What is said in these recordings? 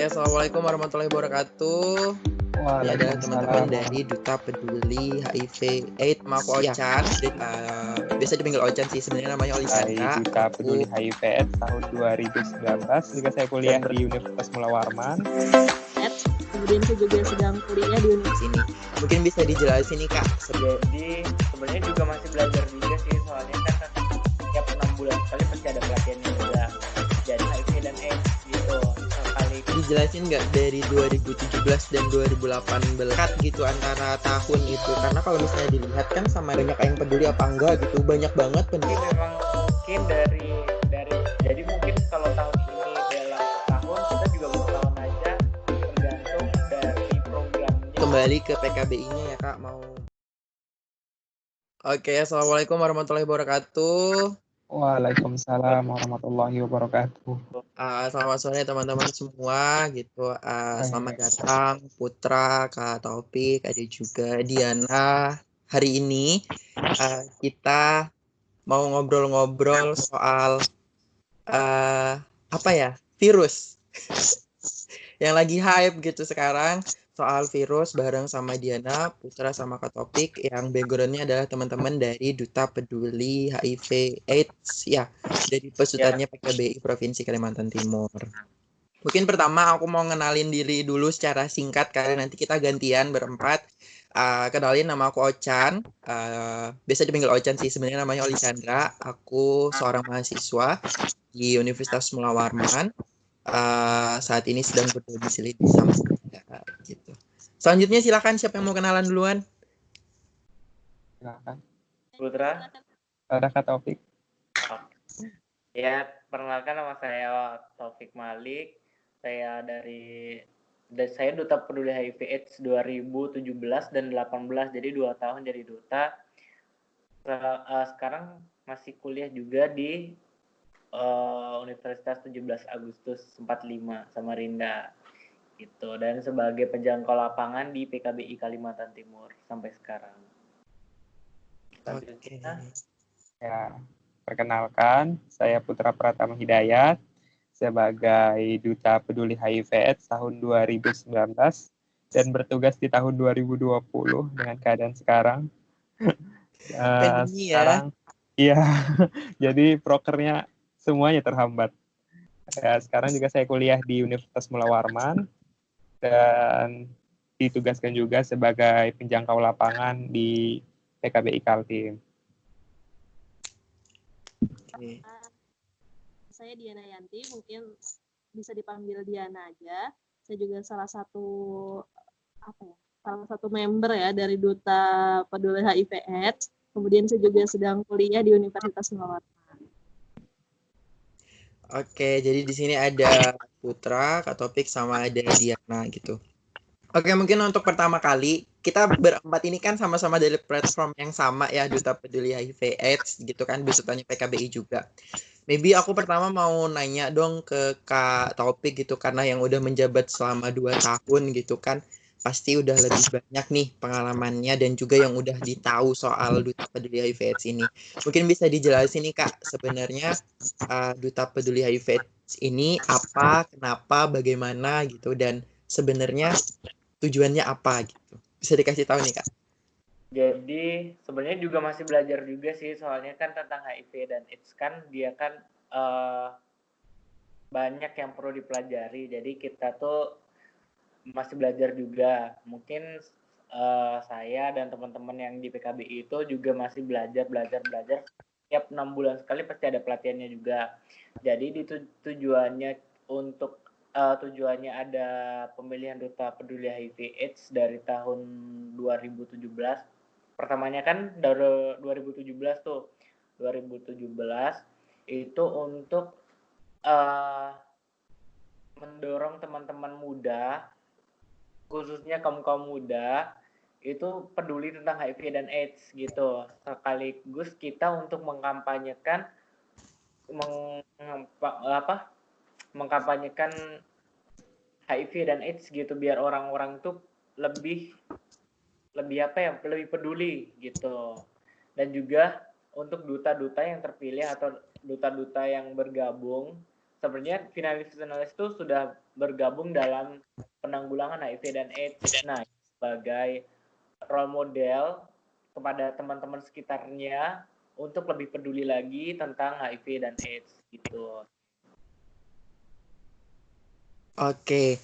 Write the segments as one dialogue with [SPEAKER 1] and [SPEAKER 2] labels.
[SPEAKER 1] Assalamualaikum warahmatullahi wabarakatuh. Ini adalah teman-teman dari Duta Peduli HIV AIDS. Nama aku Ochan. Biasa dipanggil Ochan sih, sebenarnya namanya Olisandra.
[SPEAKER 2] Duta Peduli HIV AIDS tahun 2019. Juga saya kuliah di Universitas Mula Warman.
[SPEAKER 3] Kemudian saya juga sedang kuliah di
[SPEAKER 1] Universitas ini. Mungkin bisa dijelasin nih Kak.
[SPEAKER 4] Jadi sebenarnya juga masih belajar juga sih, soalnya kan tiap 6 bulan sekali pasti ada pelatihannya juga. Jadi HIV dan AIDS gitu. Sekali
[SPEAKER 1] dijelasin nggak dari 2017 dan 2018 gitu antara tahun itu, karena kalau misalnya dilihat kan sama banyak yang peduli apa enggak gitu, banyak banget peduli.
[SPEAKER 4] memang mungkin dari jadi mungkin kalau tahun ini dalam setahun kita juga bertahun aja, tergantung dari programnya.
[SPEAKER 1] Kembali ke PKBI-nya ya Kak, mau. Oke, Assalamualaikum warahmatullahi wabarakatuh.
[SPEAKER 2] Waalaikumsalam warahmatullahi wabarakatuh.
[SPEAKER 1] Selamat sore teman-teman semua gitu. Selamat datang Putra, Kak Taufik, ada juga Diana. Hari ini kita mau ngobrol-ngobrol soal virus yang lagi hype gitu sekarang, soal virus bareng sama Diana, Putra sama Kak Taufik, yang background-nya adalah teman-teman dari Duta Peduli HIV AIDS ya, dari pesutannya PKBI Provinsi Kalimantan Timur. Mungkin pertama aku mau ngenalin diri dulu secara singkat, karena nanti kita gantian berempat. Kenalin, nama aku Ochan. Biasa dipanggil Ochan sih, sebenarnya namanya Olisandra. Aku seorang mahasiswa di Universitas Mula Warman. Saat ini sedang berdomisili di Samarinda gitu. Selanjutnya silakan, siapa yang mau kenalan duluan?
[SPEAKER 2] Silakan.
[SPEAKER 4] Putra.
[SPEAKER 2] Ada Kak Taufik.
[SPEAKER 4] Ya, perkenalkan, nama saya Taufik Malik. Saya saya Duta Peduli HIV AIDS 2017 dan 18, jadi 2 tahun jadi duta. Sekarang masih kuliah juga di Universitas 17 Agustus 45 Samarinda gitu, dan sebagai penjangkau lapangan di PKBI Kalimantan Timur sampai sekarang.
[SPEAKER 1] Oke.
[SPEAKER 2] Ya, perkenalkan, saya Putra Pratama Hidayat sebagai Duta Peduli HIV AIDS tahun 2019 dan bertugas di tahun 2020 dengan keadaan sekarang. Sekarang, iya, jadi prokernya semuanya terhambat. Ya, sekarang juga saya kuliah di Universitas Mula Warman dan ditugaskan juga sebagai penjangkau lapangan di PKBI Kaltim.
[SPEAKER 1] Okay.
[SPEAKER 3] Saya Diana Yanti, mungkin bisa dipanggil Diana aja. Saya juga salah satu member ya dari Duta Peduli HIV/AIDS. Kemudian saya juga sedang kuliah di Universitas Mula Warman.
[SPEAKER 1] Oke, jadi di sini ada Putra, Kak Taufik, sama ada Diana gitu. Oke, mungkin untuk pertama kali kita berempat ini kan sama-sama dari platform yang sama ya, Duta Peduli HIV/AIDS gitu kan, besutannya PKBI juga. Maybe aku pertama mau nanya dong ke Kak Taufik gitu, karena yang udah menjabat selama 2 tahun gitu kan, pasti udah lebih banyak nih pengalamannya dan juga yang udah ditahu soal Duta Peduli HIV/AIDS ini. Mungkin bisa dijelasin nih Kak, sebenarnya Duta Peduli HIV/AIDS ini apa, kenapa, bagaimana gitu, dan sebenarnya tujuannya apa gitu. Bisa dikasih tahu nih Kak?
[SPEAKER 4] Jadi sebenarnya juga masih belajar juga sih, soalnya kan tentang HIV dan AIDS kan dia kan banyak yang perlu dipelajari. Jadi kita tuh masih belajar juga. Mungkin saya dan teman-teman yang di PKBI itu juga masih belajar. Tiap 6 bulan sekali pasti ada pelatihannya juga. Jadi tujuannya ada pemilihan Duta Peduli HIV/AIDS dari tahun 2017. Pertamanya kan dari 2017 tuh. 2017 itu untuk mendorong teman-teman muda, khususnya kaum muda, itu peduli tentang HIV dan AIDS gitu. Sekaligus kita untuk mengkampanyekan HIV dan AIDS gitu, biar orang-orang tuh lebih peduli gitu. Dan juga untuk duta-duta yang terpilih atau duta-duta yang bergabung sebenarnya finalis itu sudah bergabung dalam penanggulangan HIV dan AIDS. Nah, sebagai role model kepada teman-teman sekitarnya untuk lebih peduli lagi tentang HIV dan AIDS gitu.
[SPEAKER 1] Oke.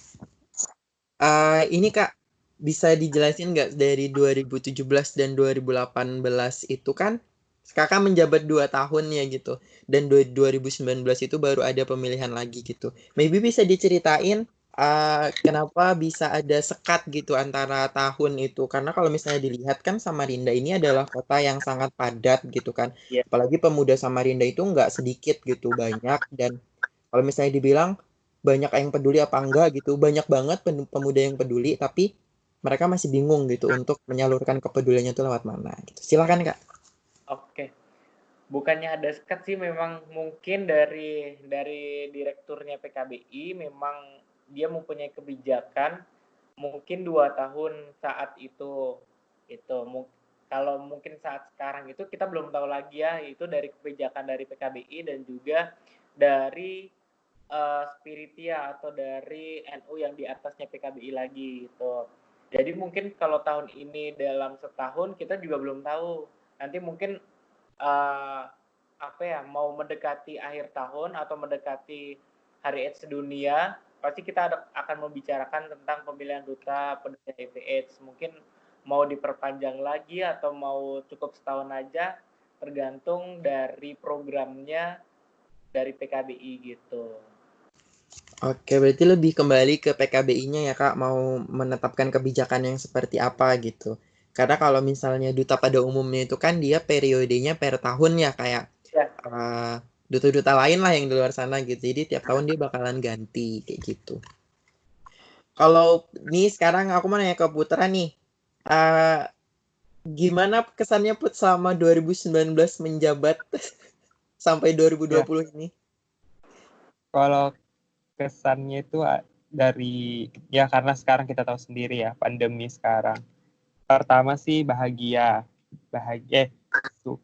[SPEAKER 1] Ini Kak, bisa dijelasin nggak dari 2017 dan 2018 itu kan Kakak menjabat 2 tahun ya gitu. Dan 2019 itu baru ada pemilihan lagi gitu. Maybe bisa diceritain kenapa bisa ada sekat gitu antara tahun itu. Karena kalau misalnya dilihat kan Samarinda ini adalah kota yang sangat padat gitu kan.
[SPEAKER 4] Yeah.
[SPEAKER 1] Apalagi pemuda Samarinda itu nggak sedikit gitu, banyak. Dan kalau misalnya dibilang banyak yang peduli apa enggak gitu, banyak banget pemuda yang peduli, tapi mereka masih bingung gitu untuk menyalurkan kepeduliannya itu lewat mana gitu. Silakan Kak.
[SPEAKER 4] Oke. Bukannya ada sekat sih, memang mungkin dari direkturnya PKBI memang dia mempunyai kebijakan mungkin 2 tahun saat itu. Kalau mungkin saat sekarang itu kita belum tahu lagi ya, itu dari kebijakan dari PKBI dan juga dari Spiritia atau dari NU yang di atasnya PKBI lagi gitu. Jadi mungkin kalau tahun ini dalam setahun kita juga belum tahu. Nanti mungkin mau mendekati akhir tahun atau mendekati Hari AIDS sedunia, pasti kita akan membicarakan tentang pemilihan duta peduli HIV AIDS. Mungkin mau diperpanjang lagi atau mau cukup setahun aja, tergantung dari programnya dari PKBI gitu.
[SPEAKER 1] Oke, berarti lebih kembali ke PKBI-nya ya Kak, mau menetapkan kebijakan yang seperti apa gitu. Karena kalau misalnya duta pada umumnya itu kan dia periodenya per tahun ya, kayak
[SPEAKER 4] Ya.
[SPEAKER 1] duta-duta lain lah yang di luar sana gitu. Jadi tiap tahun dia bakalan ganti kayak gitu. Kalau nih sekarang aku mau nanya ke Putra nih. Gimana kesannya Put selama 2019 menjabat sampai 2020 ini?
[SPEAKER 2] Kalau kesannya itu dari ya karena sekarang kita tahu sendiri ya pandemi sekarang. Pertama sih bahagia,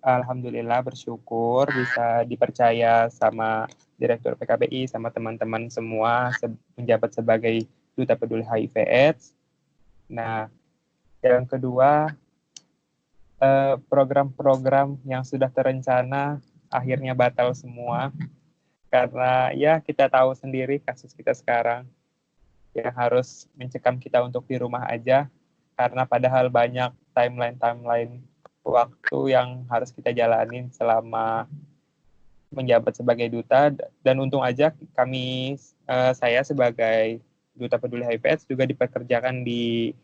[SPEAKER 2] alhamdulillah bersyukur bisa dipercaya sama Direktur PKBI sama teman-teman semua menjabat sebagai Duta Peduli HIV/AIDS. Nah, yang kedua program-program yang sudah terencana akhirnya batal semua karena ya kita tahu sendiri kasus kita sekarang yang harus mencekam kita untuk di rumah aja karena padahal banyak timeline waktu yang harus kita jalanin selama menjabat sebagai duta dan untung aja saya sebagai duta peduli HIV/AIDS juga dipekerjakan di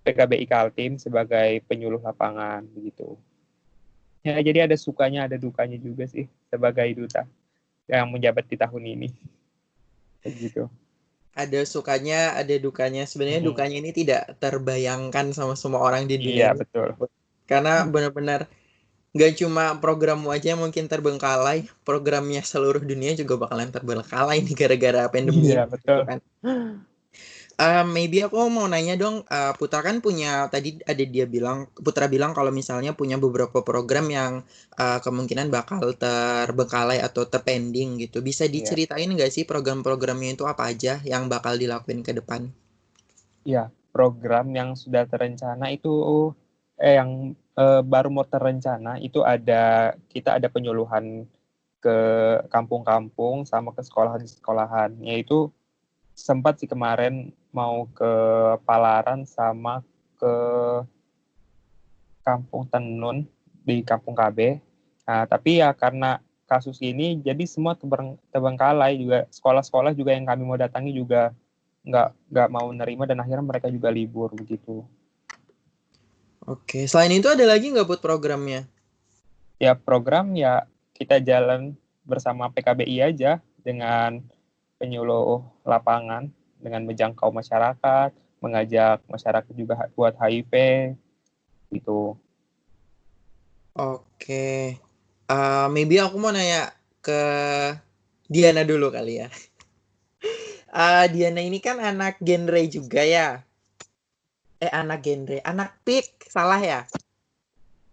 [SPEAKER 2] PKBI Kaltim sebagai penyuluh lapangan begitu. Ya jadi ada sukanya ada dukanya juga sih sebagai duta yang menjabat di tahun ini. Begitu.
[SPEAKER 1] Ada sukanya, ada dukanya. Sebenarnya dukanya ini tidak terbayangkan sama semua orang di dunia
[SPEAKER 2] Iya,
[SPEAKER 1] ini.
[SPEAKER 2] betul.
[SPEAKER 1] Karena benar-benar gak cuma programmu aja yang mungkin terbengkalai, programnya seluruh dunia juga bakalan terbengkalai nih gara-gara pandemi.
[SPEAKER 2] Iya, betul.
[SPEAKER 1] Gitu kan. Maybe aku mau nanya dong, Putra kan punya, tadi ada Putra bilang kalau misalnya punya beberapa program yang kemungkinan bakal terbengkalai atau terpending gitu. Bisa diceritain nggak sih program-programnya itu apa aja yang bakal dilakuin ke depan?
[SPEAKER 2] Ya, program yang sudah terencana itu yang baru mau terencana itu kita ada penyuluhan ke kampung-kampung sama ke sekolahan-sekolahan, yaitu sempat sih kemarin mau ke Palaran sama ke Kampung Tenun di Kampung KB. Nah, tapi ya karena kasus ini jadi semua terbengkalai juga sekolah-sekolah juga yang kami mau datangi juga nggak mau nerima dan akhirnya mereka juga libur begitu.
[SPEAKER 1] Oke, selain itu ada lagi nggak buat programnya?
[SPEAKER 2] Ya program ya kita jalan bersama PKBI aja dengan penyuluh lapangan dengan menjangkau masyarakat, mengajak masyarakat juga buat HIV gitu.
[SPEAKER 1] Oke, maybe aku mau nanya ke Diana dulu kali ya. Diana ini kan anak genre juga ya. Anak PIK, salah ya?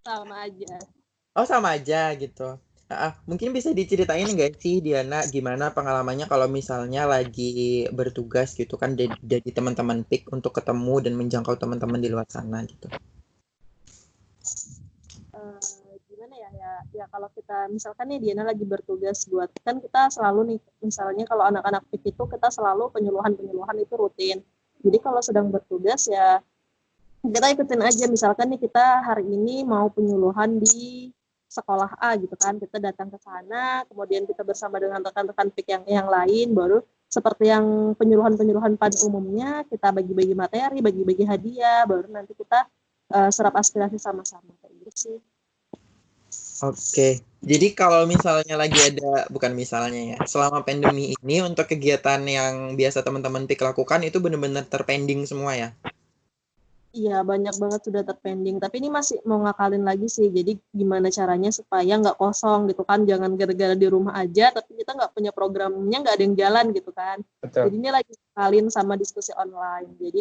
[SPEAKER 3] Sama aja.
[SPEAKER 1] Oh sama aja gitu. Mungkin bisa diceritain nggak sih Diana gimana pengalamannya kalau misalnya lagi bertugas gitu kan dari teman-teman PIK untuk ketemu dan menjangkau teman-teman di luar sana gitu.
[SPEAKER 3] Gimana ya kalau kita misalkan nih Diana lagi bertugas buat kan kita selalu nih misalnya kalau anak-anak PIK itu kita selalu penyuluhan itu rutin. Jadi kalau sedang bertugas ya kita ikutin aja misalkan nih kita hari ini mau penyuluhan di sekolah A gitu kan, kita datang ke sana kemudian kita bersama dengan rekan-rekan PIK yang lain, baru seperti yang penyuluhan pada umumnya kita bagi-bagi materi, bagi-bagi hadiah, baru nanti kita serap aspirasi sama-sama kayak gitu sih.
[SPEAKER 1] Oke, jadi kalau misalnya lagi ada, bukan misalnya ya, selama pandemi ini untuk kegiatan yang biasa teman-teman PIK lakukan itu benar-benar terpending semua ya?
[SPEAKER 3] Iya, banyak banget sudah terpending. Tapi ini masih mau ngakalin lagi sih. Jadi gimana caranya supaya nggak kosong gitu kan. Jangan gara-gara di rumah aja, tapi kita nggak punya programnya, nggak ada yang jalan gitu kan.
[SPEAKER 2] Betul.
[SPEAKER 3] Jadi ini lagi ngakalin sama diskusi online. Jadi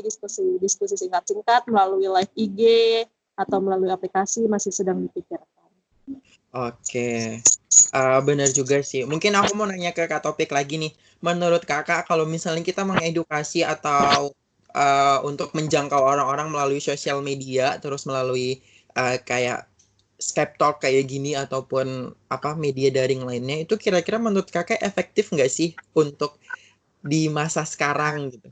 [SPEAKER 3] diskusi singkat-singkat melalui live IG atau melalui aplikasi masih sedang dipikirkan.
[SPEAKER 1] Oke, benar juga sih. Mungkin aku mau nanya ke Kak Topik lagi nih. Menurut Kakak, kalau misalnya kita mengedukasi atau untuk menjangkau orang-orang melalui sosial media, terus melalui kayak Skype Talk kayak gini ataupun apa media daring lainnya, itu kira-kira menurut Kakak efektif nggak sih untuk di masa sekarang gitu?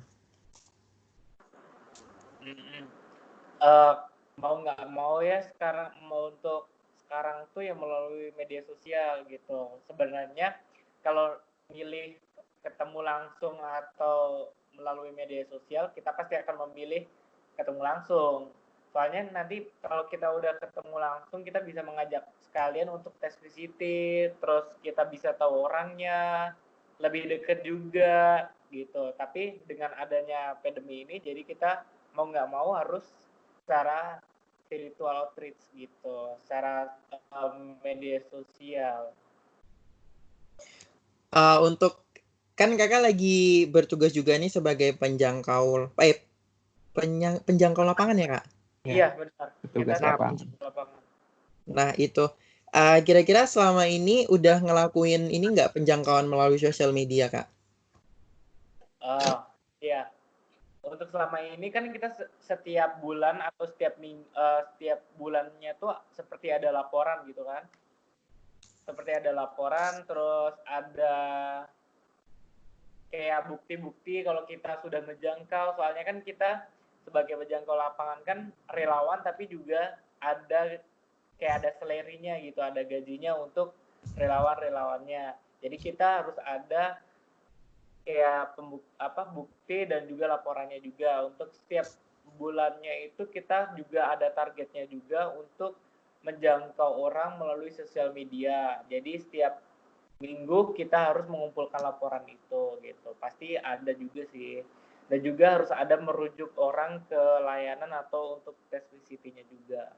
[SPEAKER 4] Mau nggak mau ya sekarang mau untuk sekarang tuh ya melalui media sosial gitu. Sebenarnya kalau milih ketemu langsung atau melalui media sosial, kita pasti akan memilih ketemu langsung. Soalnya nanti kalau kita udah ketemu langsung, kita bisa mengajak sekalian untuk tes visitif, terus kita bisa tahu orangnya, lebih dekat juga gitu. Tapi dengan adanya pandemi ini, jadi kita mau nggak mau harus secara spiritual outreach gitu, secara media sosial.
[SPEAKER 1] Untuk kan Kakak lagi bertugas juga nih sebagai penjangkau lapangan ya Kak?
[SPEAKER 4] Iya benar.
[SPEAKER 2] Petugas
[SPEAKER 4] Kita
[SPEAKER 2] lapangan.
[SPEAKER 1] Nah itu kira-kira selama ini udah ngelakuin ini nggak penjangkauan melalui sosial media Kak?
[SPEAKER 4] Iya. Untuk selama ini kan kita setiap bulan atau setiap bulannya tuh seperti ada laporan gitu kan. Seperti ada laporan, terus ada kayak bukti-bukti kalau kita sudah menjangkau. Soalnya kan kita sebagai penjangkau lapangan kan relawan, tapi juga ada kayak ada salary-nya gitu, ada gajinya untuk relawan-relawannya. Jadi kita harus ada kayak bukti dan juga laporannya juga. Untuk setiap bulannya itu kita juga ada targetnya juga untuk menjangkau orang melalui sosial media. Jadi setiap minggu kita harus mengumpulkan laporan itu gitu. Pasti ada juga sih. Dan juga harus ada merujuk orang ke layanan atau untuk tes VCT-nya juga.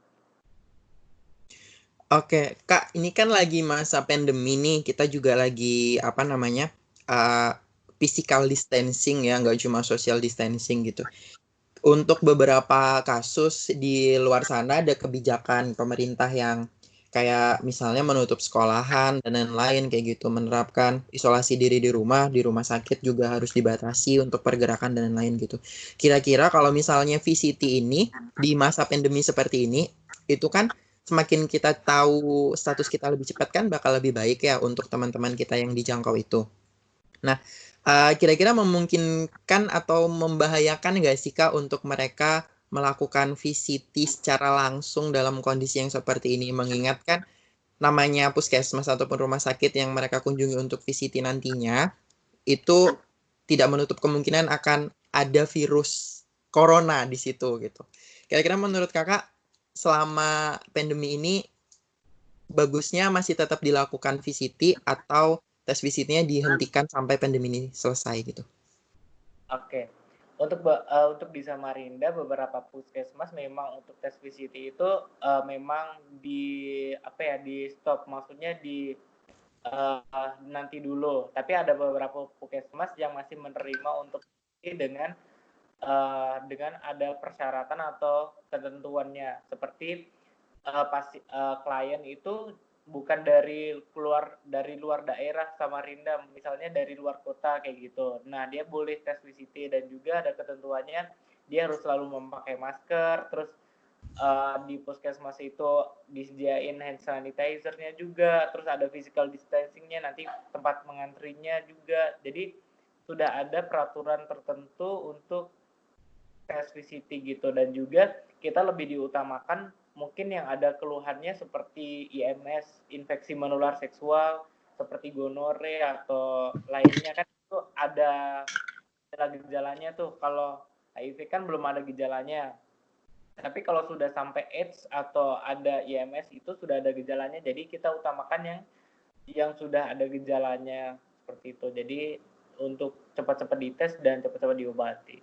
[SPEAKER 1] Oke, Kak, ini kan lagi masa pandemi nih, kita juga lagi apa namanya physical distancing ya, nggak cuma social distancing gitu. Untuk beberapa kasus di luar sana ada kebijakan pemerintah yang kayak misalnya menutup sekolahan dan lain-lain kayak gitu, menerapkan isolasi diri di rumah sakit juga harus dibatasi untuk pergerakan dan lain-lain gitu. Kira-kira kalau misalnya VCT ini di masa pandemi seperti ini, itu kan semakin kita tahu status kita lebih cepat kan bakal lebih baik ya untuk teman-teman kita yang dijangkau itu. Nah, kira-kira memungkinkan atau membahayakan nggak sih Kak untuk mereka melakukan VCT secara langsung dalam kondisi yang seperti ini? Mengingat kan namanya puskesmas ataupun rumah sakit yang mereka kunjungi untuk VCT nantinya, itu tidak menutup kemungkinan akan ada virus corona di situ gitu. Kira-kira menurut Kakak selama pandemi ini bagusnya masih tetap dilakukan VCT atau tes visitnya dihentikan sampai pandemi ini selesai gitu?
[SPEAKER 4] Oke. Untuk di Samarinda beberapa puskesmas memang untuk tes VCT itu memang di stop, maksudnya di nanti dulu. Tapi ada beberapa puskesmas yang masih menerima untuk dengan ada persyaratan atau ketentuannya, seperti klien itu bukan dari luar daerah Samarinda, misalnya dari luar kota kayak gitu. Nah, dia boleh tes VCT dan juga ada ketentuannya dia harus selalu memakai masker, terus di puskesmas itu disediain hand sanitizer-nya juga, terus ada physical distancing-nya, nanti tempat mengantrinya juga. Jadi sudah ada peraturan tertentu untuk tes VCT gitu, dan juga kita lebih diutamakan mungkin yang ada keluhannya seperti IMS, infeksi menular seksual, seperti gonore atau lainnya kan itu ada gejalanya tuh. Kalau HIV kan belum ada gejalanya. Tapi kalau sudah sampai AIDS atau ada IMS itu sudah ada gejalanya. Jadi kita utamakan yang sudah ada gejalanya seperti itu. Jadi untuk cepat-cepat dites dan cepat-cepat diobati.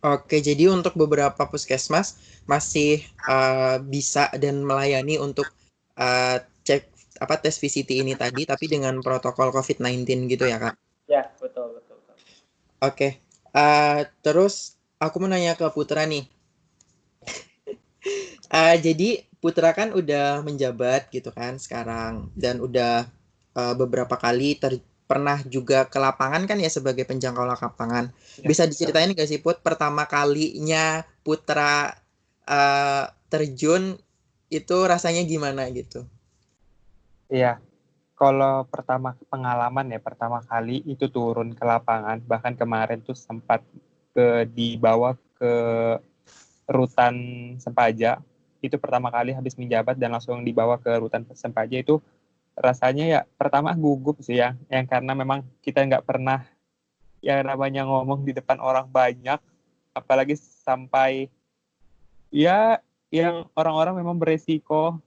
[SPEAKER 1] Oke, jadi untuk beberapa puskesmas masih bisa dan melayani untuk cek tes VCT ini tadi, tapi dengan protokol COVID-19 gitu ya, Kak?
[SPEAKER 4] Ya, betul.
[SPEAKER 1] Oke, terus aku mau nanya ke Putra nih. Jadi Putra kan udah menjabat gitu kan sekarang, dan udah beberapa kali pernah juga ke lapangan kan ya sebagai penjangkau lapangan. Bisa diceritain nggak sih Put, pertama kalinya Putra terjun itu rasanya gimana gitu?
[SPEAKER 2] Iya, kalau pertama kali itu turun ke lapangan, bahkan kemarin tuh sempat dibawa ke rutan Sempaja. Itu pertama kali habis menjabat dan langsung dibawa ke rutan Sempaja, itu rasanya ya pertama gugup sih ya, yang karena memang kita nggak pernah yang namanya ngomong di depan orang banyak, apalagi sampai ya yang orang-orang memang beresiko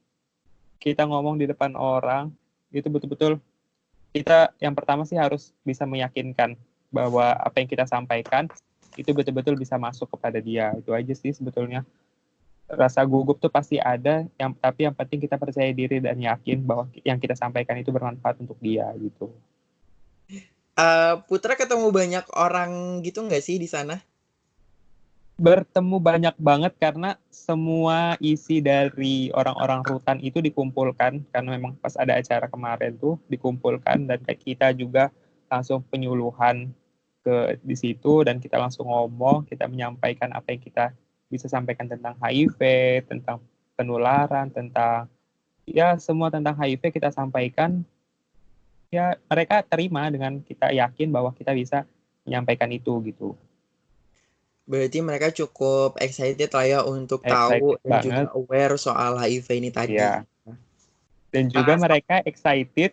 [SPEAKER 2] kita ngomong di depan orang. Itu betul-betul kita yang pertama sih harus bisa meyakinkan bahwa apa yang kita sampaikan itu betul-betul bisa masuk kepada dia. Itu aja sih sebetulnya. Rasa gugup tuh pasti ada, tapi yang penting kita percaya diri dan yakin bahwa yang kita sampaikan itu bermanfaat untuk dia gitu.
[SPEAKER 1] Putra ketemu banyak orang gitu nggak sih di sana?
[SPEAKER 2] Bertemu banyak banget karena semua isi dari orang-orang rutan itu dikumpulkan, karena memang pas ada acara kemarin tuh dikumpulkan, dan kayak kita juga langsung penyuluhan di situ, dan kita langsung ngomong, kita menyampaikan apa yang kita bisa sampaikan tentang HIV, tentang penularan, tentang ya semua tentang HIV kita sampaikan. Ya mereka terima dengan kita yakin bahwa kita bisa menyampaikan itu gitu.
[SPEAKER 1] Berarti mereka cukup excited lah ya untuk tahu
[SPEAKER 2] Excited
[SPEAKER 1] dan
[SPEAKER 2] banget.
[SPEAKER 1] juga aware soal HIV ini tadi.
[SPEAKER 2] Ya. Dan juga mereka excited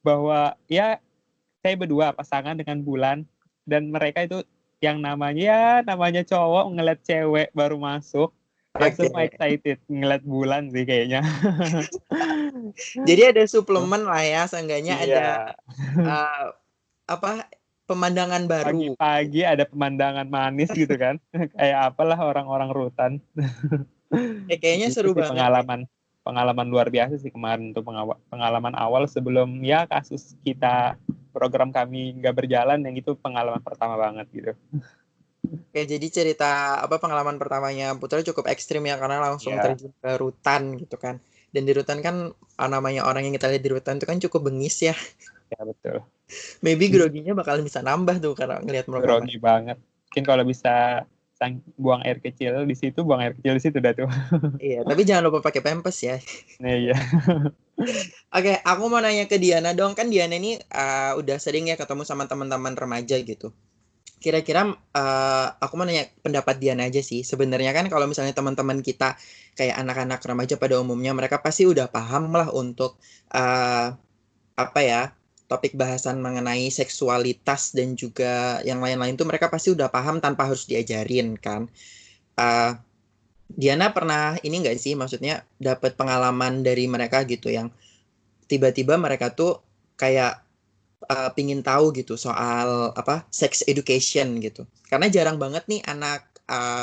[SPEAKER 2] bahwa ya saya berdua pasangan dengan Bulan, dan mereka itu yang namanya cowok ngeliat cewek baru masuk, ya semua excited ngeliat Bulan sih kayaknya.
[SPEAKER 1] Jadi ada suplemen lah ya, seenggaknya ada pemandangan baru.
[SPEAKER 2] Pagi-pagi ada pemandangan manis gitu kan, kayak apalah orang-orang rutan.
[SPEAKER 1] Kayaknya
[SPEAKER 2] Itu
[SPEAKER 1] seru
[SPEAKER 2] sih
[SPEAKER 1] banget.
[SPEAKER 2] pengalaman luar biasa sih kemarin, untuk pengalaman awal sebelum ya kasus kita, program kami nggak berjalan, yang itu pengalaman pertama banget gitu.
[SPEAKER 1] Oke, jadi cerita pengalaman pertamanya Putra cukup ekstrim ya, karena langsung terjun ke rutan gitu kan. Dan di rutan kan namanya orang yang kita lihat di rutan itu kan cukup bengis ya.
[SPEAKER 2] Ya betul.
[SPEAKER 1] Maybe groginya bakal bisa nambah tuh karena ngelihat mereka.
[SPEAKER 2] Grogi banget. Mungkin kalau bisa buang air kecil di situ dah tuh.
[SPEAKER 1] Iya, tapi jangan lupa pakai pampers ya.
[SPEAKER 2] Nah, iya.
[SPEAKER 1] Oke, aku mau nanya ke Diana dong. Kan Diana ini udah sering ya ketemu sama teman-teman remaja gitu. Kira-kira aku mau nanya pendapat Diana aja sih. Sebenarnya kan kalau misalnya teman-teman kita kayak anak-anak remaja pada umumnya, mereka pasti udah paham lah untuk topik bahasan mengenai seksualitas dan juga yang lain-lain tuh mereka pasti udah paham tanpa harus diajarin kan. Diana pernah ini nggak sih, maksudnya dapat pengalaman dari mereka gitu yang tiba-tiba mereka tuh kayak pingin tahu gitu soal sex education gitu, karena jarang banget nih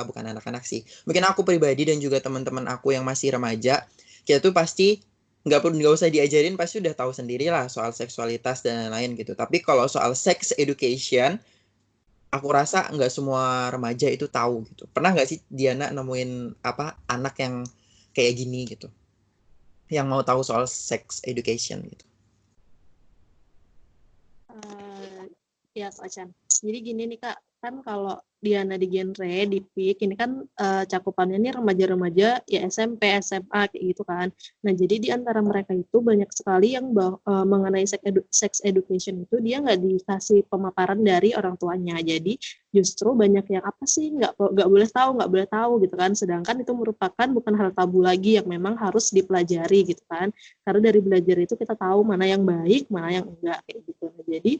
[SPEAKER 1] bukan anak-anak sih, mungkin aku pribadi dan juga teman-teman aku yang masih remaja, kita tuh pasti nggak usah diajarin, pasti udah tahu sendiri lah soal seksualitas dan lain-lain gitu. Tapi kalau soal sex education, aku rasa nggak semua remaja itu tahu gitu. Pernah nggak sih Diana nemuin anak yang kayak gini gitu? yang mau tahu soal sex education gitu.
[SPEAKER 3] Ya Kak Chan. Jadi gini nih Kak, kan kalau Diana di genre, di PIK, ini kan cakupannya nih remaja-remaja ya SMP, SMA kayak gitu kan. Nah jadi di antara mereka itu banyak sekali yang mengenai sex education itu dia nggak dikasih pemaparan dari orang tuanya. Jadi justru banyak yang apa sih nggak boleh tahu gitu kan. Sedangkan itu merupakan bukan hal tabu lagi yang memang harus dipelajari gitu kan. Karena dari belajar itu kita tahu mana yang baik, mana yang enggak kayak gitu. Nah, jadi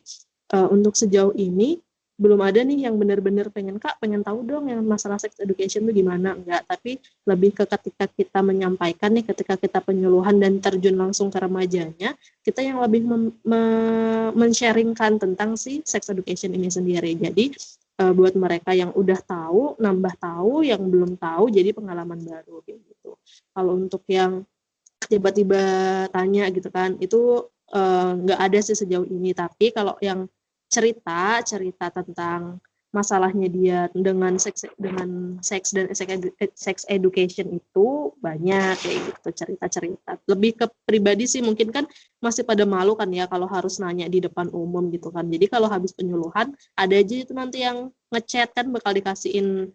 [SPEAKER 3] untuk sejauh ini belum ada nih yang benar-benar pengen tahu dong yang masalah sex education itu gimana, enggak, tapi lebih ke ketika kita menyampaikan nih, ketika kita penyuluhan dan terjun langsung ke remajanya, kita yang lebih men-sharingkan tentang si sex education ini sendiri. Jadi buat mereka yang udah tahu, nambah tahu, yang belum tahu jadi pengalaman baru kayak gitu. Kalau untuk yang tiba-tiba tanya gitu kan, itu nggak ada sih sejauh ini. Tapi kalau yang cerita tentang masalahnya dia dengan seks dan sex education itu banyak kayak gitu cerita-cerita. Lebih ke pribadi sih, mungkin kan masih pada malu kan ya kalau harus nanya di depan umum gitu kan. Jadi kalau habis penyuluhan ada aja itu nanti yang ngechat kan bakal dikasihin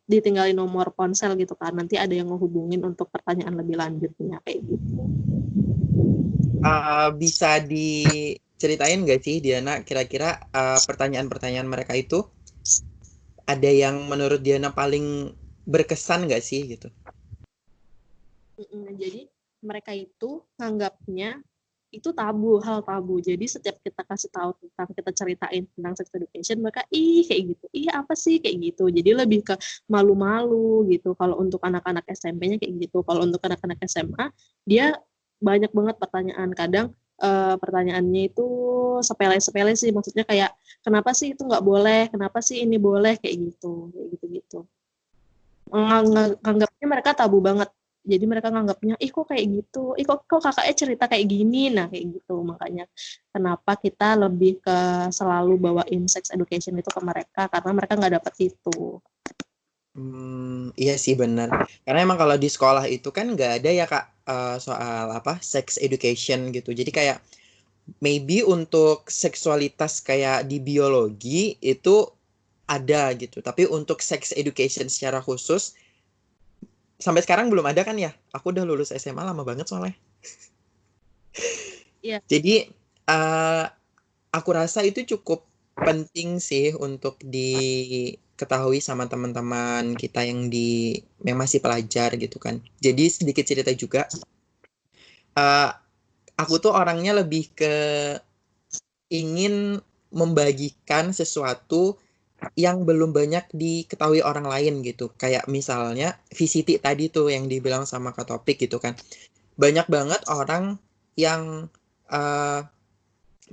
[SPEAKER 3] ditinggalin nomor ponsel gitu kan, nanti ada yang ngehubungin untuk pertanyaan lebih lanjutnya kayak gitu.
[SPEAKER 1] Bisa diceritain nggak sih Diana, kira-kira pertanyaan-pertanyaan mereka itu ada yang menurut Diana paling berkesan nggak sih gitu?
[SPEAKER 3] Jadi mereka itu nganggapnya itu tabu, hal tabu. Jadi setiap kita kasih tahu tentang, kita ceritain tentang sex education, mereka kayak gitu, apa sih kayak gitu. Jadi lebih ke malu-malu gitu. Kalau untuk anak-anak SMP-nya kayak gitu. Kalau untuk anak-anak SMA, dia banyak banget pertanyaan. Kadang pertanyaannya itu sepele-sepele sih, maksudnya kayak kenapa sih itu nggak boleh, kenapa sih ini boleh, kayak gitu. Nganggapnya mereka tabu banget. Jadi mereka nganggapnya, kok kayak gitu, kok kakaknya cerita kayak gini, nah kayak gitu. Makanya kenapa kita lebih ke selalu bawain sex education itu ke mereka, karena mereka nggak dapet itu.
[SPEAKER 1] Iya sih benar. Karena emang kalau di sekolah itu kan nggak ada ya Kak soal apa sex education gitu. Jadi kayak maybe untuk seksualitas kayak di biologi itu ada gitu. Tapi untuk sex education secara khusus sampai sekarang belum ada kan ya? Aku udah lulus SMA lama banget soalnya.
[SPEAKER 3] Iya.
[SPEAKER 1] Jadi aku rasa itu cukup penting sih untuk diketahui sama teman-teman kita yang masih pelajar gitu kan. Jadi sedikit cerita juga. Aku tuh orangnya lebih ke ingin membagikan sesuatu yang belum banyak diketahui orang lain gitu. Kayak misalnya VCT tadi tuh yang dibilang sama Kak Topik gitu kan. Banyak banget orang yang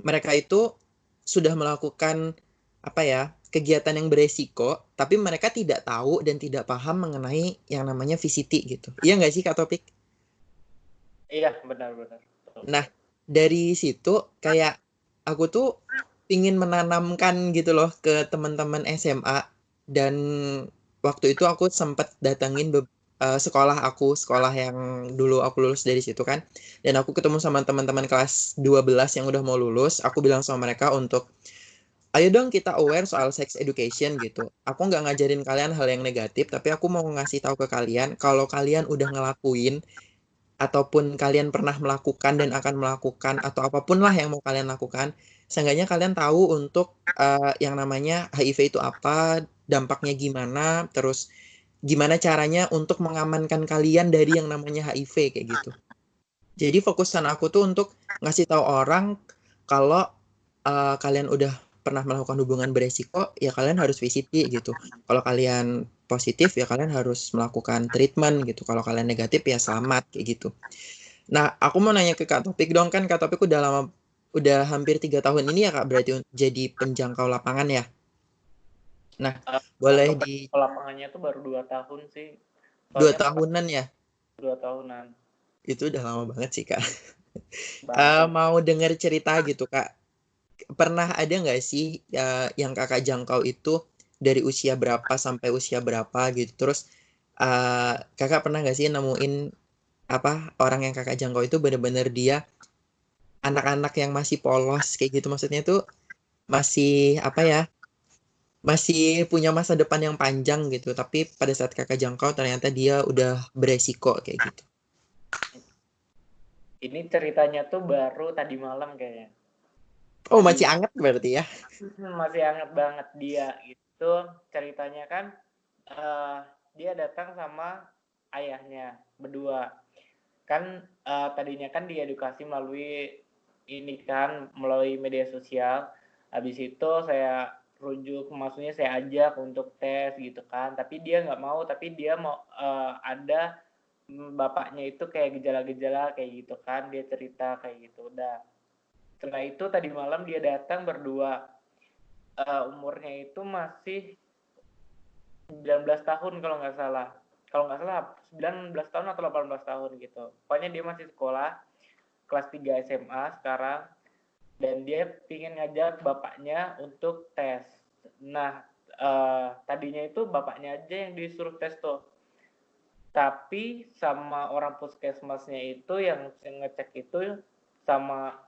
[SPEAKER 1] mereka itu sudah melakukan kegiatan yang beresiko, tapi mereka tidak tahu dan tidak paham mengenai yang namanya VCT gitu. Iya nggak sih Kak Topik?
[SPEAKER 4] Iya, benar-benar.
[SPEAKER 1] Nah, dari situ kayak aku tuh ingin menanamkan gitu loh ke teman-teman SMA, dan waktu itu aku sempat datengin sekolah yang dulu aku lulus dari situ kan, dan aku ketemu sama teman-teman kelas 12 yang udah mau lulus. Aku bilang sama mereka untuk ayo dong kita aware soal sex education gitu. Aku nggak ngajarin kalian hal yang negatif, tapi aku mau ngasih tahu ke kalian kalau kalian udah ngelakuin ataupun kalian pernah melakukan dan akan melakukan atau apapun lah yang mau kalian lakukan, seenggaknya kalian tahu untuk yang namanya HIV itu apa, dampaknya gimana, terus gimana caranya untuk mengamankan kalian dari yang namanya HIV kayak gitu. Jadi fokusan aku tuh untuk ngasih tahu orang kalau kalian udah pernah melakukan hubungan beresiko, ya kalian harus VCT gitu. Kalau kalian positif, ya kalian harus melakukan treatment gitu. Kalau kalian negatif, ya selamat kayak gitu. Nah, aku mau nanya ke Kak Topik dong, kan Kak Topik udah hampir 3 tahun ini ya Kak, berarti jadi penjangkau lapangan ya. Nah, boleh di
[SPEAKER 4] lapangannya tuh baru 2 tahun sih.
[SPEAKER 1] 2 tahunan ya?
[SPEAKER 4] 2 tahunan.
[SPEAKER 1] Itu udah lama banget sih Kak. Mau denger cerita gitu Kak. Pernah ada nggak sih yang Kakak jangkau itu dari usia berapa sampai usia berapa gitu? Terus Kakak pernah nggak sih nemuin orang yang kakak jangkau itu bener-bener dia anak-anak yang masih polos kayak gitu, maksudnya tuh masih masih punya masa depan yang panjang gitu, tapi pada saat kakak jangkau ternyata dia udah beresiko kayak gitu.
[SPEAKER 4] Ini ceritanya tuh baru tadi malam kayaknya.
[SPEAKER 1] Oh, masih anget berarti ya?
[SPEAKER 4] Masih hangat banget. Dia itu ceritanya kan dia datang sama ayahnya berdua. Kan tadinya kan diedukasi melalui ini kan, melalui media sosial. Habis itu saya rujuk, maksudnya saya ajak untuk tes gitu kan. Tapi dia nggak mau, tapi dia mau ada bapaknya itu kayak gejala-gejala kayak gitu kan. Dia cerita kayak gitu. Udah. Setelah itu tadi malam dia datang berdua. Umurnya itu masih 19 tahun kalau nggak salah. Kalau nggak salah 19 tahun atau 18 tahun gitu. Pokoknya dia masih sekolah, kelas 3 SMA sekarang. Dan dia pingin ngajak bapaknya untuk tes. Nah, tadinya itu bapaknya aja yang disuruh tes tuh. Tapi sama orang puskesmasnya itu yang ngecek itu sama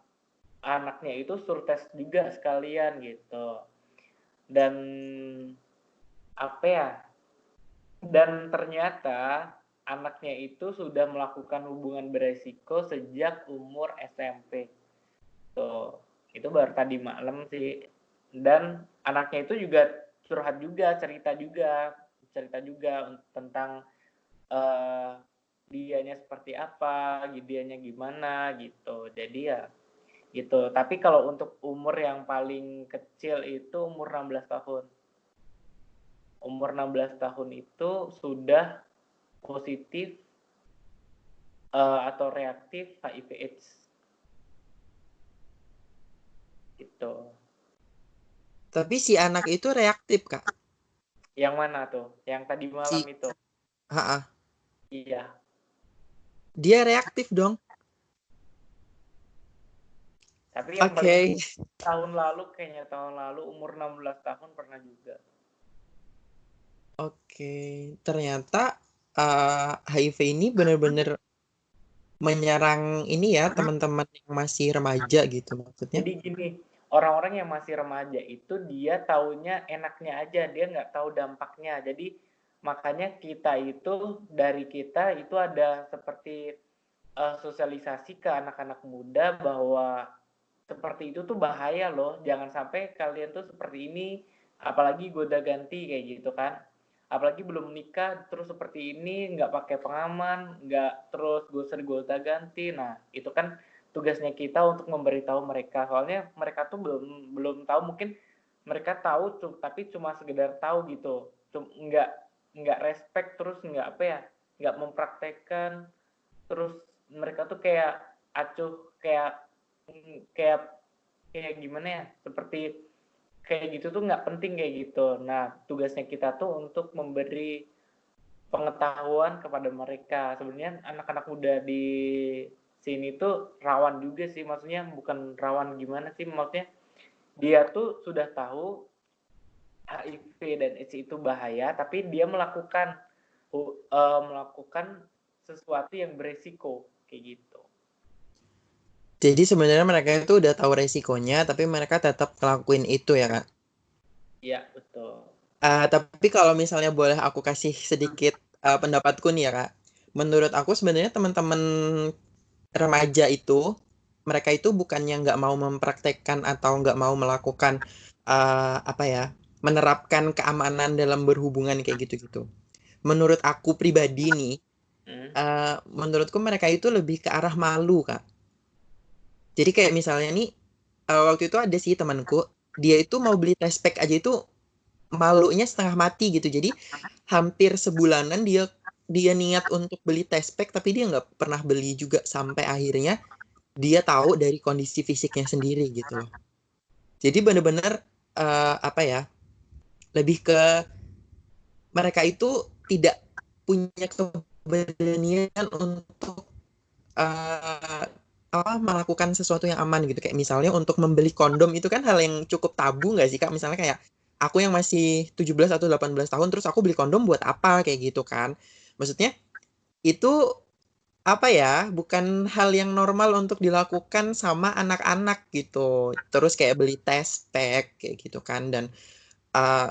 [SPEAKER 4] anaknya itu suruh tes juga sekalian gitu. Dan apa ya? Dan ternyata anaknya itu sudah melakukan hubungan beresiko sejak umur SMP. Tuh, itu baru tadi malam sih. Dan anaknya itu juga curhat juga, cerita juga tentang dianya seperti apa, dianya gimana gitu. Jadi ya gitu. Tapi kalau untuk umur yang paling kecil itu umur 16 tahun. Umur 16 tahun itu sudah positif atau reaktif HIV/AIDS. Gitu.
[SPEAKER 1] Tapi si anak itu reaktif, Kak.
[SPEAKER 4] Yang mana tuh? Yang tadi malam itu? Iya.
[SPEAKER 1] Dia reaktif dong.
[SPEAKER 4] Tapi yang paling tahun lalu umur 16 tahun pernah juga.
[SPEAKER 1] Oke, ternyata HIV ini benar-benar menyerang ini ya teman-teman yang masih remaja gitu maksudnya.
[SPEAKER 4] Jadi gini, orang-orang yang masih remaja itu dia taunya enaknya aja, dia nggak tahu dampaknya. Jadi makanya kita itu ada seperti sosialisasi ke anak-anak muda bahwa seperti itu tuh bahaya loh, jangan sampai kalian tuh seperti ini, apalagi goda ganti kayak gitu kan. Apalagi belum menikah terus seperti ini, nggak pakai pengaman, nggak terus goda ganti. Nah, itu kan tugasnya kita untuk memberitahu mereka. Soalnya mereka tuh belum tahu, mungkin mereka tahu tapi cuma sekedar tahu gitu. Nggak respect, terus nggak mempraktekkan, terus mereka tuh kayak acuh, kayak kayak gimana ya, seperti kayak gitu tuh nggak penting kayak gitu. Nah, tugasnya kita tuh untuk memberi pengetahuan kepada mereka. Sebenarnya anak-anak muda di sini tuh rawan juga sih, maksudnya bukan rawan gimana sih, maksudnya dia tuh sudah tahu HIV dan AIDS itu bahaya, tapi dia melakukan sesuatu yang beresiko kayak gitu.
[SPEAKER 1] Jadi sebenarnya mereka itu udah tahu resikonya, tapi mereka tetap ngelakuin itu ya, Kak?
[SPEAKER 4] Iya, betul.
[SPEAKER 1] Tapi kalau misalnya boleh aku kasih sedikit pendapatku nih ya, Kak. Menurut aku sebenarnya teman-teman remaja itu, mereka itu bukannya nggak mau mempraktekkan atau nggak mau melakukan menerapkan keamanan dalam berhubungan kayak gitu-gitu. Menurut aku pribadi nih, menurutku mereka itu lebih ke arah malu, Kak. Jadi kayak misalnya nih, waktu itu ada sih temanku, dia itu mau beli test pack aja itu malunya setengah mati gitu. Jadi hampir sebulanan dia niat untuk beli test pack, tapi dia nggak pernah beli juga sampai akhirnya dia tahu dari kondisi fisiknya sendiri gitu loh. Jadi benar-benar lebih ke mereka itu tidak punya keberanian untuk melakukan sesuatu yang aman gitu. Kayak misalnya untuk membeli kondom itu kan hal yang cukup tabu nggak sih, Kak? Misalnya kayak aku yang masih 17 atau 18 tahun terus aku beli kondom buat apa kayak gitu kan. Maksudnya itu apa ya, bukan hal yang normal untuk dilakukan sama anak-anak gitu. Terus kayak beli test pack kayak gitu kan, dan uh,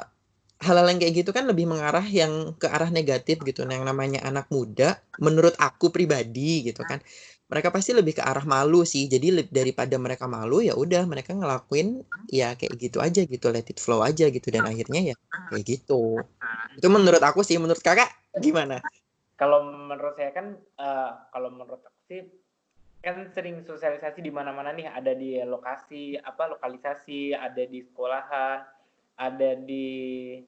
[SPEAKER 1] hal-hal yang kayak gitu kan lebih mengarah yang ke arah negatif gitu. Nah, yang namanya anak muda, menurut aku pribadi gitu kan, mereka pasti lebih ke arah malu sih. Jadi daripada mereka malu, ya udah mereka ngelakuin ya kayak gitu aja gitu, let it flow aja gitu, dan akhirnya ya kayak gitu. Itu menurut aku sih. Menurut kakak gimana?
[SPEAKER 4] Kalau menurut saya kan, kalau menurut aku sih kan sering sosialisasi di mana-mana nih, ada di lokalisasi, ada di sekolahan, ada di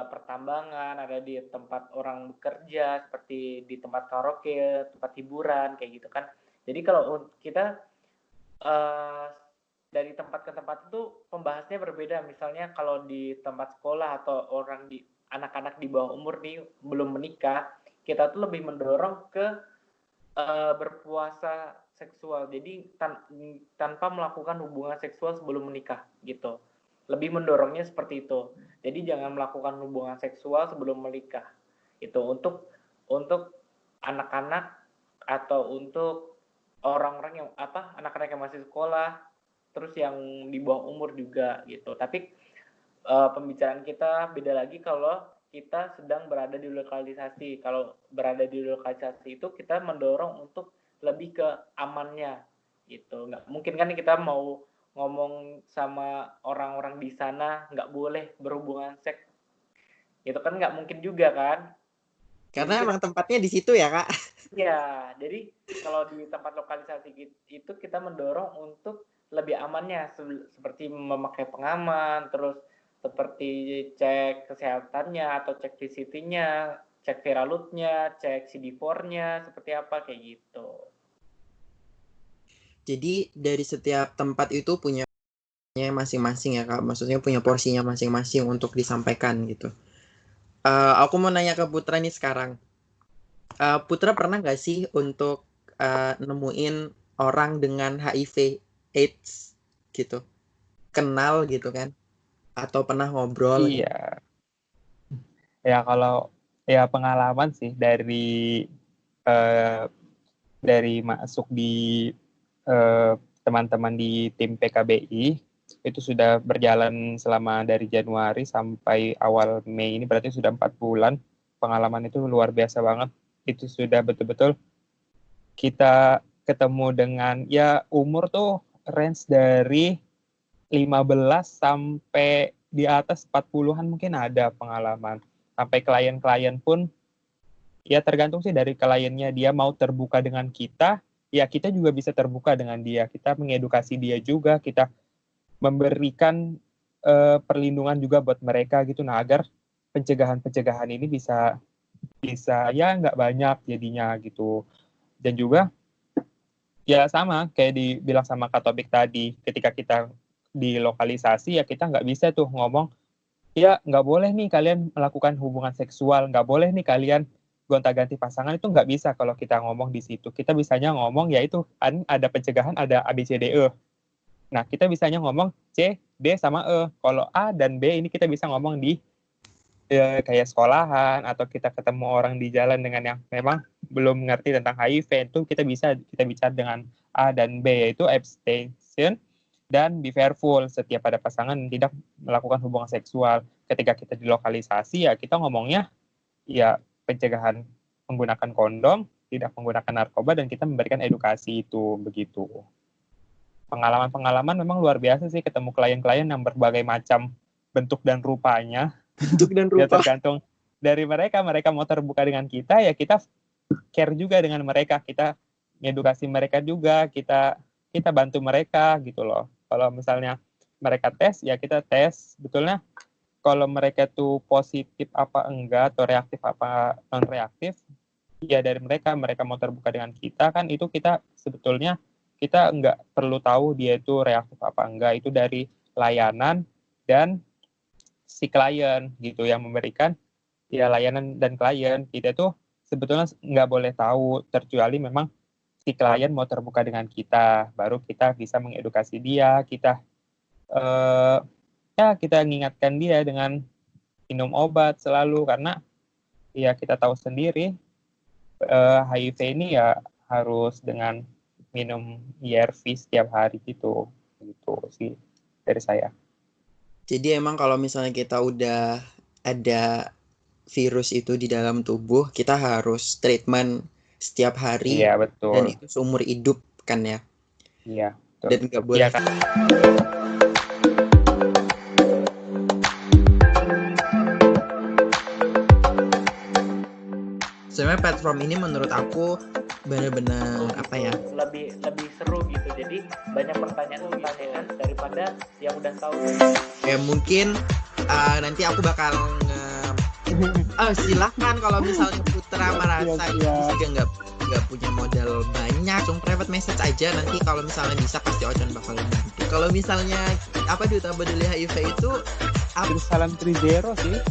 [SPEAKER 4] pertambangan, ada di tempat orang bekerja, seperti di tempat karaoke, tempat hiburan, kayak gitu kan. Jadi kalau kita dari tempat ke tempat itu pembahasannya berbeda. Misalnya kalau di tempat sekolah atau anak-anak di bawah umur nih belum menikah, kita tuh lebih mendorong ke berpuasa seksual. Jadi tanpa melakukan hubungan seksual sebelum menikah gitu. Lebih mendorongnya seperti itu. Jadi jangan melakukan hubungan seksual sebelum menikah. Itu untuk anak-anak atau untuk orang-orang yang anak-anak yang masih sekolah, terus yang di bawah umur juga gitu. Tapi pembicaraan kita beda lagi kalau kita sedang berada di lokalisasi. Kalau berada di lokalisasi itu kita mendorong untuk lebih ke amannya gitu. Nggak mungkin kan kita mau ngomong sama orang-orang di sana nggak boleh berhubungan seks. Itu kan nggak mungkin juga kan. Jadi
[SPEAKER 1] Karena
[SPEAKER 4] kita
[SPEAKER 1] emang tempatnya di situ ya, Kak.
[SPEAKER 4] ya, jadi kalau di tempat lokalisasi itu kita mendorong untuk lebih amannya, seperti memakai pengaman, terus seperti cek kesehatannya atau cek VCT-nya, cek viral load-nya, cek CD4-nya, seperti apa kayak gitu.
[SPEAKER 1] Jadi dari setiap tempat itu punya masing-masing ya, Kak. Maksudnya punya porsinya masing-masing untuk disampaikan gitu. Aku mau nanya ke Putra nih sekarang. Putra pernah nggak sih untuk nemuin orang dengan HIV AIDS gitu? Kenal gitu kan? Atau pernah ngobrol gitu?
[SPEAKER 2] Iya, ya kalau ya pengalaman sih eh, dari masuk di teman-teman di tim PKBI itu sudah berjalan selama dari Januari sampai awal Mei, ini berarti sudah 4 bulan. Pengalaman itu luar biasa banget. Itu sudah betul-betul kita ketemu dengan ya umur tuh range dari 15 sampai di atas 40-an mungkin ada pengalaman. Sampai klien-klien pun ya tergantung sih dari kliennya, dia mau terbuka dengan kita, ya kita juga bisa terbuka dengan dia. Kita mengedukasi dia juga, kita memberikan perlindungan juga buat mereka gitu. Nah, agar pencegahan-pencegahan ini bisa ya nggak banyak jadinya gitu. Dan juga ya sama kayak dibilang sama Kak Topik tadi, ketika kita di lokalisasi ya kita nggak bisa tuh ngomong ya nggak boleh nih kalian melakukan hubungan seksual, nggak boleh nih kalian gonta-ganti pasangan, itu nggak bisa kalau kita ngomong di situ. Kita bisanya ngomong ya itu kan ada pencegahan, ada ABCDE. Nah, kita bisanya ngomong C, D, sama E. Kalau A dan B ini kita bisa ngomong di kayak sekolahan atau kita ketemu orang di jalan dengan yang memang belum mengerti tentang HIV, itu kita bicara dengan A dan B, yaitu abstain dan be fearful setiap ada pasangan yang tidak melakukan hubungan seksual. Ketika kita di lokalisasi ya kita ngomongnya ya pencegahan menggunakan kondom, tidak menggunakan narkoba, dan kita memberikan edukasi itu begitu. Pengalaman-pengalaman memang luar biasa sih, ketemu klien-klien yang berbagai macam bentuk dan rupanya.
[SPEAKER 1] Bentuk dan
[SPEAKER 2] Ya
[SPEAKER 1] rupa.
[SPEAKER 2] tergantung dari mereka mau terbuka dengan kita, ya kita care juga dengan mereka, kita edukasi mereka juga, kita bantu mereka gitu loh. Kalau misalnya mereka tes, ya kita tes betulnya kalau mereka tuh positif apa enggak atau reaktif apa non reaktif, ya dari mereka mau terbuka dengan kita kan, itu kita sebetulnya kita nggak perlu tahu dia itu reaktif apa enggak, itu dari layanan dan si klien gitu yang memberikan ya layanan dan klien. Kita tuh sebetulnya nggak boleh tahu terkecuali memang si klien mau terbuka dengan kita, baru kita bisa mengedukasi dia, kita ya kita mengingatkan dia dengan minum obat selalu, karena ya kita tahu sendiri HIV ini ya harus dengan minum ARV setiap hari gitu sih dari saya.
[SPEAKER 1] Jadi emang kalau misalnya kita udah ada virus itu di dalam tubuh, kita harus treatment setiap hari
[SPEAKER 2] Iya
[SPEAKER 1] dan
[SPEAKER 2] betul.
[SPEAKER 1] itu seumur hidup kan ya.
[SPEAKER 2] Iya. Betul.
[SPEAKER 1] Dan nggak boleh.
[SPEAKER 2] Iya kan.
[SPEAKER 1] Sebenarnya platform ini menurut aku benar-benar apa ya?
[SPEAKER 4] Lebih seru gitu. Jadi banyak pertanyaan daripada yang udah tahu.
[SPEAKER 1] Ya mungkin nanti aku bakal silahkan kalau misalnya Putra merasa ini juga nggak punya modal banyak, langsung private message aja, nanti kalau misalnya bisa pasti Ocon bakal bantu. Kalau misalnya Duta Peduli HIV itu
[SPEAKER 2] Salam Trizero sih.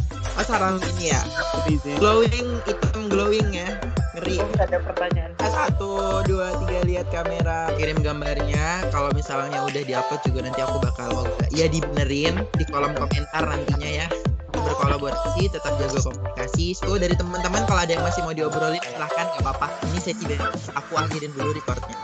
[SPEAKER 1] saran ini ya,
[SPEAKER 2] Trizero.
[SPEAKER 1] glowing, hitam glowing ya, ngeri.
[SPEAKER 4] Ada pertanyaan.
[SPEAKER 1] 1, 2, 3 lihat kamera, kirim gambarnya. Kalau misalnya udah diupload juga nanti aku bakal dibenerin di kolom komentar nantinya ya. Berkolaborasi, tetap jaga komunikasi. So dari teman-teman kalau ada yang masih mau diobrolin silahkan, nggak apa-apa. Ini sesi aku akhirin dulu recordnya.